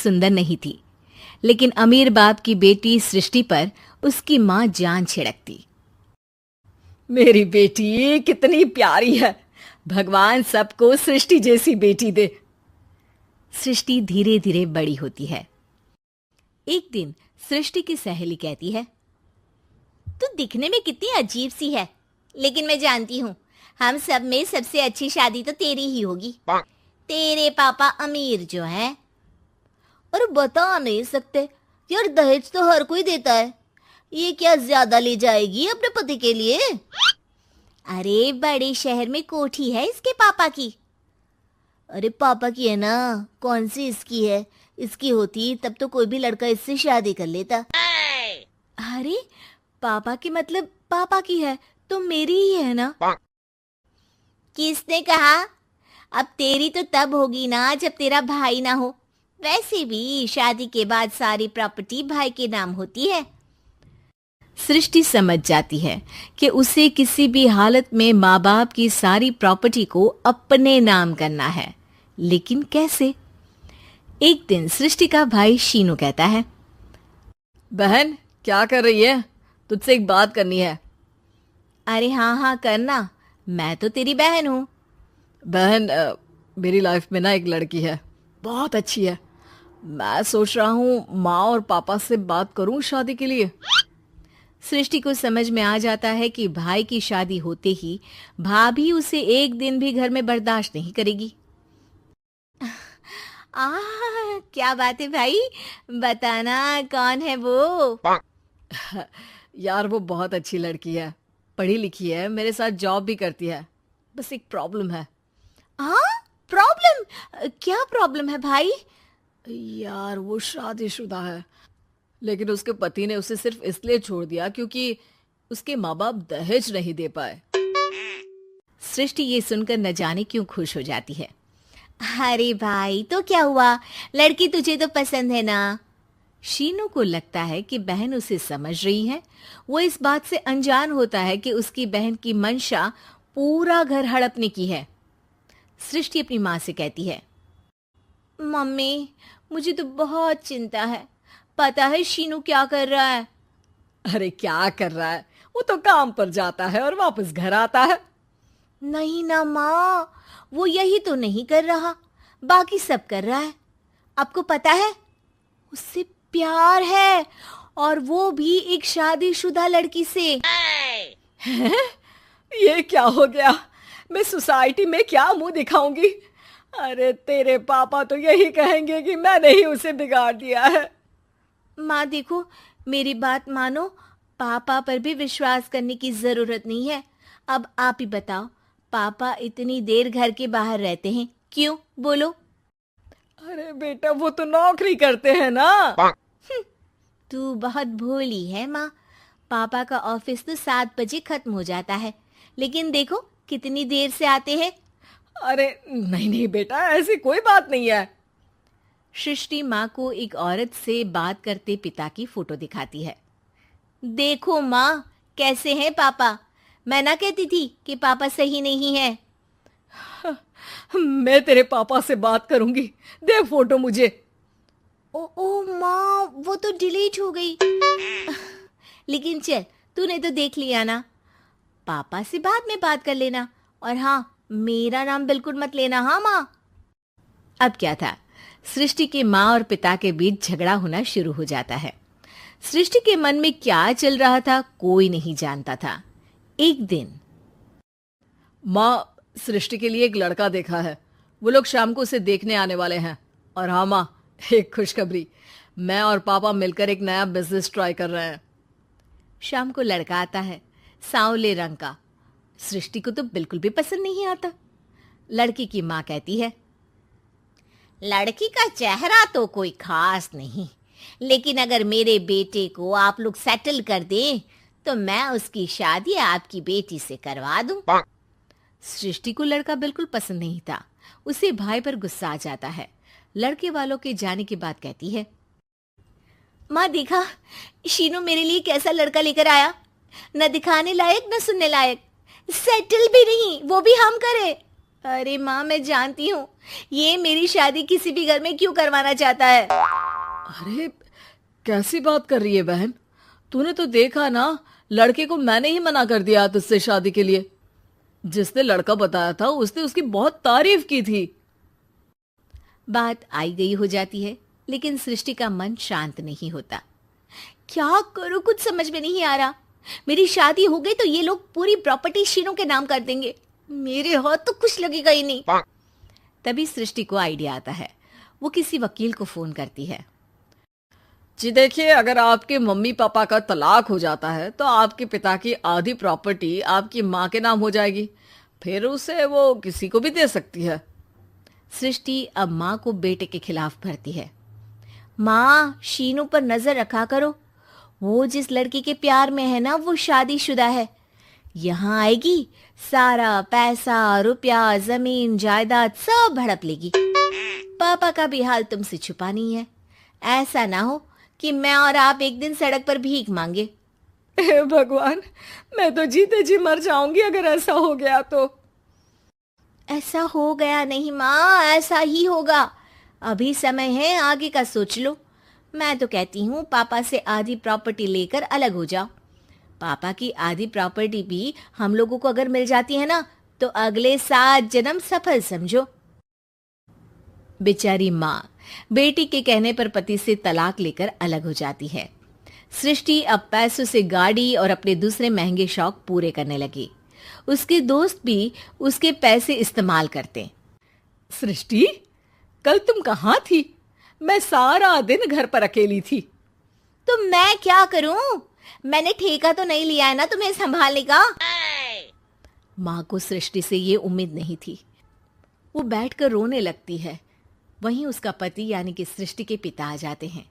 सुंदर नहीं थी, लेकिन अमीर बाप की बेटी सृष्टि पर उसकी माँ जान छिड़कती। मेरी बेटी कितनी प्यारी है, भगवान सबको सृष्टि जैसी बेटी दे। सृष्टि धीरे धीरे बड़ी होती है। एक दिन सृष्टि की सहेली कहती है, तू दिखने में कितनी अजीब सी है, लेकिन मैं जानती हूँ हम सब में सबसे अच्छी शादी तो तेरी ही होगी। तेरे पापा अमीर जो है। और बता नहीं सकते यार, दहेज तो हर कोई देता है, ये क्या ज्यादा ले जाएगी अपने पति के लिए? अरे बड़े शहर में कोठी है इसके पापा की। अरे पापा की है ना, कौन सी इसकी है? इसकी होती तब तो कोई भी लड़का इससे शादी कर लेता। अरे पापा की मतलब पापा की है तो मेरी ही है ना? किसने कहा? अब तेरी तो तब होगी ना जब तेरा भाई ना हो। वैसे भी शादी के बाद सारी प्रॉपर्टी भाई के नाम होती है। सृष्टि समझ जाती है कि उसे किसी भी हालत में माँ बाप की सारी प्रॉपर्टी को अपने नाम करना है, लेकिन कैसे? एक दिन सृष्टि का भाई शीनू कहता है, बहन क्या कर रही है? तुझसे एक बात करनी है। अरे हाँ हाँ करना, मैं तो तेरी बहन हूँ। बहन मेरी लाइफ में ना एक लड़की है, बहुत अच्छी है। मैं सोच रहा हूँ माँ और पापा से बात करूँ शादी के लिए। सृष्टि को समझ में आ जाता है कि भाई की शादी होते ही भाभी उसे एक दिन भी घर में बर्दाश्त नहीं करेगी। क्या बात है भाई, बताना कौन है वो? यार वो बहुत अच्छी लड़की है, पढ़ी लिखी है, मेरे साथ जॉब भी करती है। बस एक प्रॉब्लम है। प्रॉब्लम? क्या प्रॉब्लम है भाई? यार वो शादीशुदा है, लेकिन उसके पति ने उसे सिर्फ इसलिए छोड़ दिया क्योंकि उसके माँ बाप दहेज नहीं दे पाए। सृष्टि ये सुनकर न जाने क्यों खुश हो जाती है। अरे भाई तो क्या हुआ, लड़की तुझे तो पसंद है ना? शीनू को लगता है कि बहन उसे समझ रही है। वो इस बात से अनजान होता है कि उसकी बहन की मंशा पूरा घर हड़पने की है। सृष्टि अपनी माँ से कहती है, मम्मी मुझे तो बहुत चिंता है, पता है शीनू क्या कर रहा है? अरे क्या कर रहा है, वो तो काम पर जाता है और वापस घर आता है। नहीं ना माँ, वो यही तो नहीं कर रहा, बाकी सब कर रहा है। आपको पता है उससे प्यार है, और वो भी एक शादीशुदा लड़की से। ये क्या हो गया, मैं सोसाइटी में क्या मुंह दिखाऊंगी? अरे तेरे पापा तो यही कहेंगे कि मैंने ही उसे बिगाड़ दिया है। माँ देखो, मेरी बात मानो, पापा पर भी विश्वास करने की जरूरत नहीं है। अब आप ही बताओ, पापा इतनी देर घर के बाहर रहते हैं क्यों, बोलो? अरे बेटा वो तो नौकरी करते हैं ना। तू बहुत भोली है माँ, पापा का ऑफिस तो 7 बजे खत्म हो जाता है, लेकिन देखो कितनी देर से आते हैं। अरे नहीं नहीं बेटा, ऐसी कोई बात नहीं है। सृष्टि माँ को एक औरत से बात करते पिता की फोटो दिखाती है। देखो माँ कैसे हैं पापा, मैं ना कहती थी कि पापा सही नहीं है। मैं तेरे पापा से बात करूंगी, दे फोटो मुझे। ओ माँ, वो तो डिलीट हो गई। लेकिन चल, तूने तो देख लिया ना, पापा से बाद में बात कर लेना, और हाँ मेरा नाम बिल्कुल मत लेना। हाँ माँ। अब क्या था, सृष्टि के माँ और पिता के बीच झगड़ा होना शुरू हो जाता है। सृष्टि के मन में क्या चल रहा था कोई नहीं जानता था। एक दिन, माँ सृष्टि के लिए एक लड़का देखा है, वो लोग शाम को उसे देखने आने वाले हैं। और हाँ माँ, एक खुशखबरी, मैं और पापा मिलकर एक नया बिजनेस ट्राई कर रहे हैं। शाम को लड़का आता है, सांवले रंग का। सृष्टि को तो बिल्कुल भी पसंद नहीं आता। लड़की की माँ कहती है, लड़की का चेहरा तो कोई खास नहीं, लेकिन अगर मेरे बेटे को आप लोग सेटल कर दें तो मैं उसकी शादी आपकी बेटी से करवा दूं। सृष्टि को लड़का बिल्कुल पसंद नहीं था। उसे भाई पर गुस्सा आ जाता है। लड़के वालों के जाने के बाद कहती है, माँ देखा शीनू मेरे लिए कैसा लड़का लेकर आया, न दिखाने लायक न सुनने लायक, सेटल भी नहीं, वो भी हम करें। अरे माँ, मैं जानती हूँ ये मेरी शादी किसी भी घर में क्यों करवाना चाहता है। अरे कैसी बात कर रही है बहन? तूने तो देखा ना, लड़के को मैंने ही मना कर दिया तुझसे शादी के लिए। जिसने लड़का बताया था उसने उसकी बहुत तारीफ की थी। बात आई गई हो जाती है, लेकिन सृष्टि का मन शांत नहीं होता। क्या करूं, कुछ समझ में नहीं आ रहा। मेरी शादी हो गई तो ये लोग पूरी प्रॉपर्टी शीनू के नाम कर देंगे, मेरे हाथ तो कुछ लगेगा ही नहीं। तभी सृष्टि को आइडिया आता है। वो किसी वकील को फोन करती है। जी देखिए, अगर आपके मम्मी पापा का तलाक हो जाता है तो आपके पिता की आधी प्रॉपर्टी आपकी माँ के नाम हो जाएगी, फिर उसे वो किसी को भी दे सकती है। सृष्टि अब माँ को बेटे के खिलाफ भरती है। माँ, शीनू पर नजर रखा करो, वो जिस लड़की के प्यार में है ना वो शादीशुदा है। यहाँ आएगी, सारा पैसा रुपया जमीन जायदाद सब हड़प लेगी। पापा का भी हाल तुमसे छुपा नहीं है। ऐसा ना हो कि मैं और आप एक दिन सड़क पर भीख मांगे। हे भगवान, मैं तो जीते जी मर जाऊंगी अगर ऐसा हो गया तो। ऐसा हो गया नहीं माँ, ऐसा ही होगा। अभी समय है, आगे का सोच लो। मैं तो कहती हूँ पापा से आधी प्रॉपर्टी लेकर अलग हो जाओ। पापा की आधी प्रॉपर्टी भी हम लोगों को अगर मिल जाती है ना तो अगले 7 जन्म सफल समझो। बेचारी माँ बेटी के कहने पर पति से तलाक लेकर अलग हो जाती है। सृष्टि अब पैसों से गाड़ी और अपने दूसरे महंगे शौक पूरे करने लगी। उसके दोस्त भी उसके पैसे इस्तेमाल करते। सृष्टि, कल तुम कहाँ थी? मैं सारा दिन घर पर अकेली थी। तो मैं क्या करूं? मैंने ठेका तो नहीं लिया है ना तुम्हें संभालने का। माँ को सृष्टि से ये उम्मीद नहीं थी। वो बैठकर रोने लगती है। वहीं उसका पति यानी कि सृष्टि के पिता आ जाते हैं।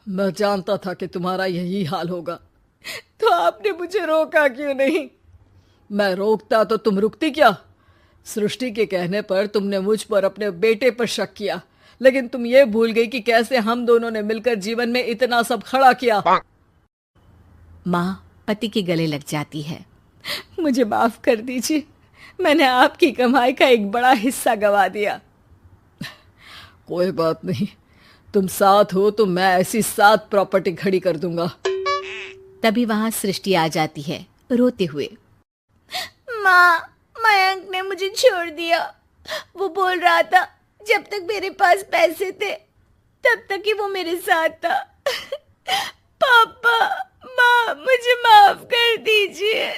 मैं जानता था कि तुम्हारा यही हाल होगा, तो आपने मुझे रोका क्यों नहीं? मैं रोकता तो तुम रुकती क्या? सृष्टि के कहने पर तुमने मुझ पर अपने बेटे पर शक किया, लेकिन तुम ये भूल गई कि कैसे हम दोनों ने मिलकर जीवन में इतना सब खड़ा किया। माँ पति के गले लग जाती है। मुझे माफ कर दीजिए, मैंने आपकी कमाई का एक बड़ा हिस्सा गवा दिया। कोई बात नहीं, तुम साथ हो तो मैं ऐसी 7 प्रॉपर्टी खड़ी कर दूंगा। तभी वहां सृष्टि आ जाती है रोते हुए। माँ, मयंक ने मुझे छोड़ दिया। वो बोल रहा था जब तक मेरे पास पैसे थे तब तक ही वो मेरे साथ था। पापा, माँ, मुझे माफ कर दीजिए।